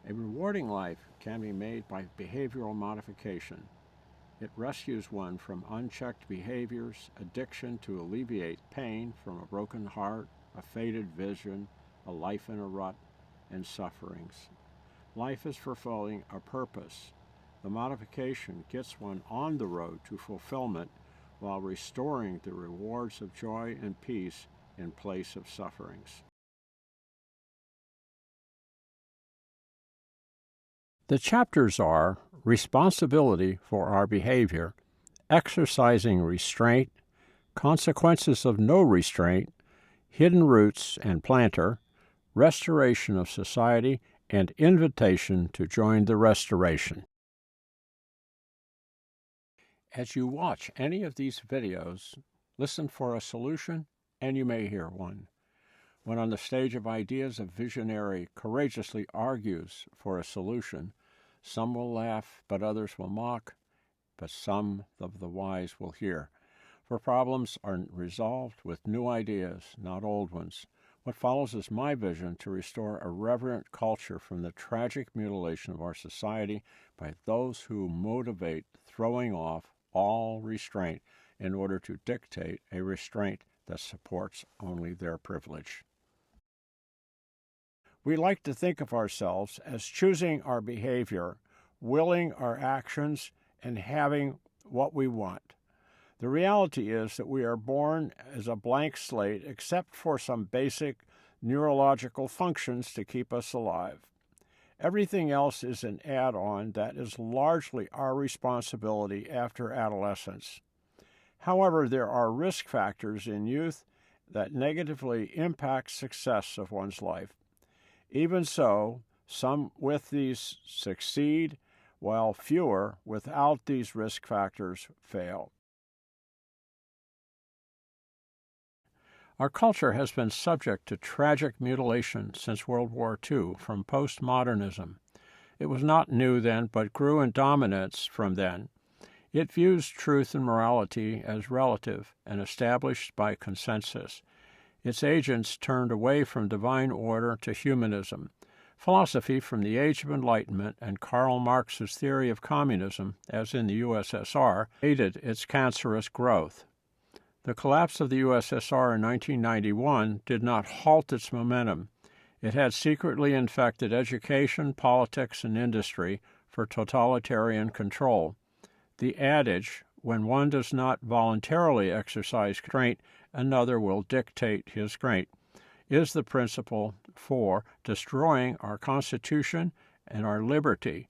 A rewarding life can be made by behavioral modification. It rescues one from unchecked behaviors, addiction to alleviate pain from a broken heart, a faded vision, a life in a rut, and sufferings. Life is fulfilling a purpose. The modification gets one on the road to fulfillment while restoring the rewards of joy and peace in place of sufferings. The chapters are responsibility for our behavior, exercising restraint, consequences of no restraint, hidden roots and planter, restoration of society, and invitation to join the restoration. As you watch any of these videos, listen for a solution, and you may hear one. When on the stage of ideas, a visionary courageously argues for a solution, some will laugh, but others will mock, but some of the wise will hear. For problems are resolved with new ideas, not old ones. What follows is my vision to restore a reverent culture from the tragic mutilation of our society by those who motivate throwing off all restraint in order to dictate a restraint that supports only their privilege. We like to think of ourselves as choosing our behavior, willing our actions, and having what we want. The reality is that we are born as a blank slate except for some basic neurological functions to keep us alive. Everything else is an add-on that is largely our responsibility after adolescence. However, there are risk factors in youth that negatively impact success of one's life. Even so, some with these succeed, while fewer without these risk factors fail. Our culture has been subject to tragic mutilation since World War II from Post Modernism. It was not new then, but grew in dominance from then. It views truth and morality as relative and established by consensus. Its agents turned away from divine order to humanism. Philosophy from the Age of Enlightenment and Karl Marx's theory of communism, as in the USSR, aided its cancerous growth. The collapse of the USSR in 1991 did not halt its momentum. It had secretly infected education, politics, and industry for totalitarian control. The adage, when one does not voluntarily exercise restraint, another will dictate his restraint, is the principle for destroying our Constitution and our liberty.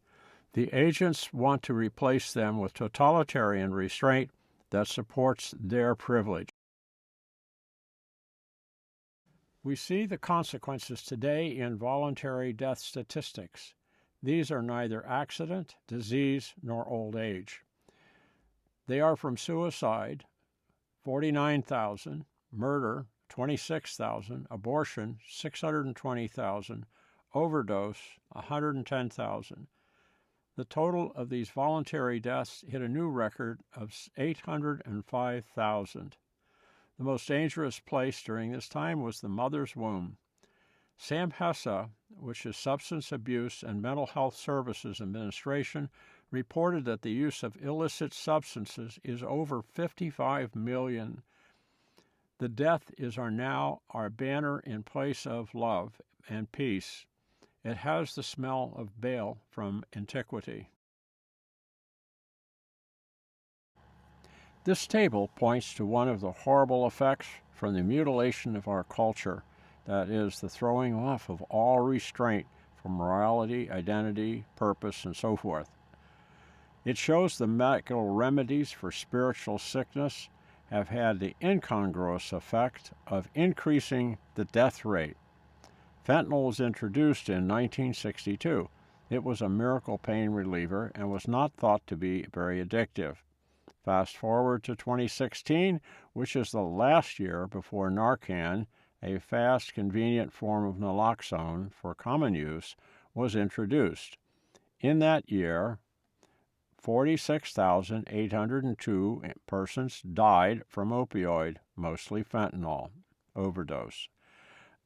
The agents want to replace them with totalitarian restraint that supports their privilege. We see the consequences today in voluntary death statistics. These are neither accident, disease, nor old age. They are from suicide, 49,000, murder, 26,000, abortion, 620,000, overdose, 110,000. The total of these voluntary deaths hit a new record of 805,000. The most dangerous place during this time was the mother's womb. Sam Hessa, which is Substance Abuse and Mental Health Services Administration, reported that the use of illicit substances is over 55 million. The death is now our banner in place of love and peace. It has the smell of bale from antiquity. This table points to one of the horrible effects from the mutilation of our culture, that is, the throwing off of all restraint for morality, identity, purpose, and so forth. It shows the medical remedies for spiritual sickness have had the incongruous effect of increasing the death rate. Fentanyl was introduced in 1962. It was a miracle pain reliever and was not thought to be very addictive. Fast forward to 2016, which is the last year before Narcan, a fast, convenient form of naloxone for common use, was introduced. In that year, 46,802 persons died from opioid, mostly fentanyl, overdose.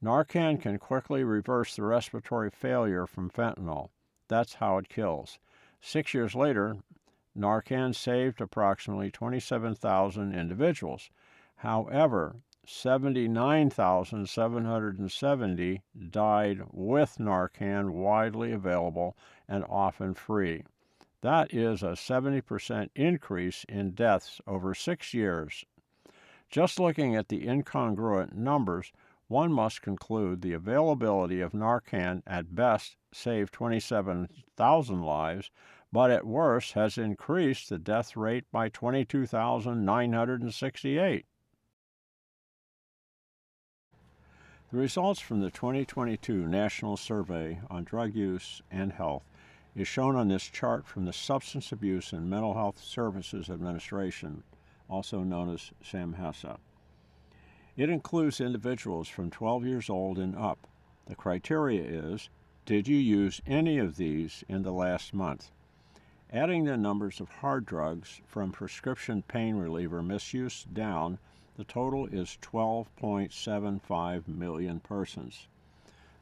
Narcan can quickly reverse the respiratory failure from fentanyl. that's how it kills. 6 years later, Narcan saved approximately 27,000 individuals. However, 79,770 died with Narcan widely available and often free. That is a 70% increase in deaths over 6 years. Just looking at the incongruent numbers, one must conclude the availability of Narcan at best saved 27,000 lives, but at worst has increased the death rate by 22,968. The results from the 2022 National Survey on Drug Use and Health is shown on this chart from the Substance Abuse and Mental Health Services Administration, also known as SAMHSA. It includes individuals from 12 years old and up. The criteria is, did you use any of these in the last month? Adding the numbers of hard drugs from prescription pain reliever misuse down, the total is 12.75 million persons.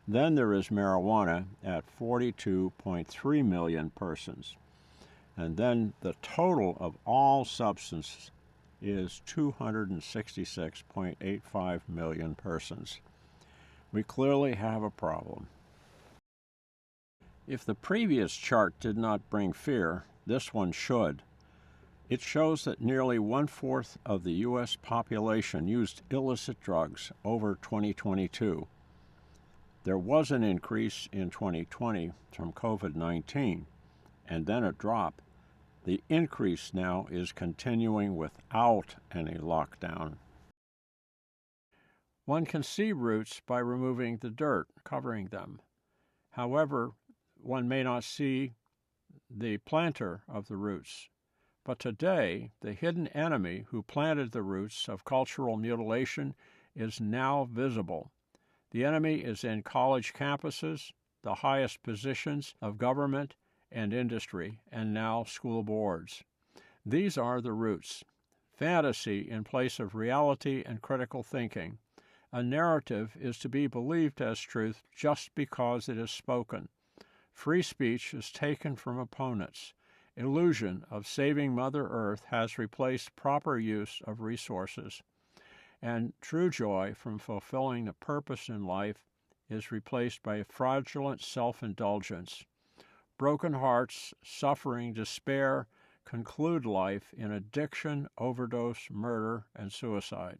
Then there is marijuana at 42.3 million persons. And then the total of all substances is 266.85 million persons. We clearly have a problem. If the previous chart did not bring fear, this one should. It shows that nearly 1/4 of the U.S. population used illicit drugs over 2022. There was an increase in 2020 from COVID-19, and then a drop. The increase now is continuing without any lockdown. One can see roots by removing the dirt covering them. However, one may not see the planter of the roots. But today, the hidden enemy who planted the roots of cultural mutilation is now visible. The enemy is in college campuses, the highest positions of government and industry, and now school boards. These are the roots. Fantasy in place of reality and critical thinking. A narrative is to be believed as truth just because it is spoken. Free speech is taken from opponents. Illusion of saving Mother Earth has replaced proper use of resources. And true joy from fulfilling the purpose in life is replaced by fraudulent self-indulgence. Broken hearts, suffering, despair conclude life in addiction, overdose, murder, and suicide.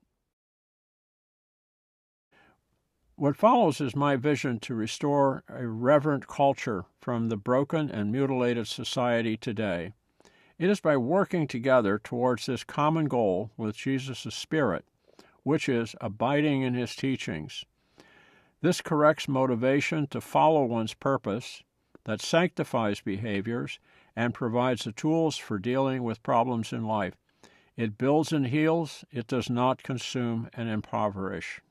What follows is my vision to restore a reverent culture from the broken and mutilated society today. It is by working together towards this common goal with Jesus' Spirit, which is abiding in His teachings. This corrects motivation to follow one's purpose, that sanctifies behaviors, and provides the tools for dealing with problems in life. It builds and heals. It does not consume and impoverish.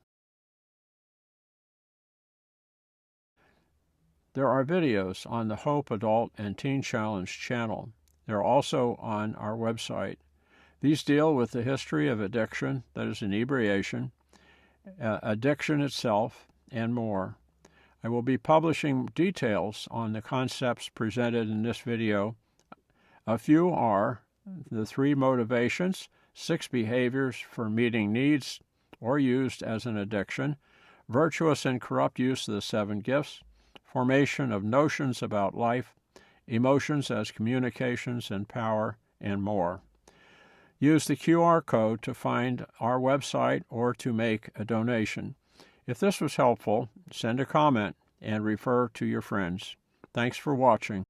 There are videos on the Hope Adult and Teen Challenge channel. They're also on our website. These deal with the history of addiction, that is inebriation, addiction itself, and more. I will be publishing details on the concepts presented in this video. A few are the 3 motivations, 6 behaviors for meeting needs or used as an addiction, virtuous and corrupt use of the 7 gifts, formation of notions about life, emotions as communications and power, and more. Use the QR code to find our website or to make a donation. If this was helpful, send a comment and refer to your friends. Thanks for watching.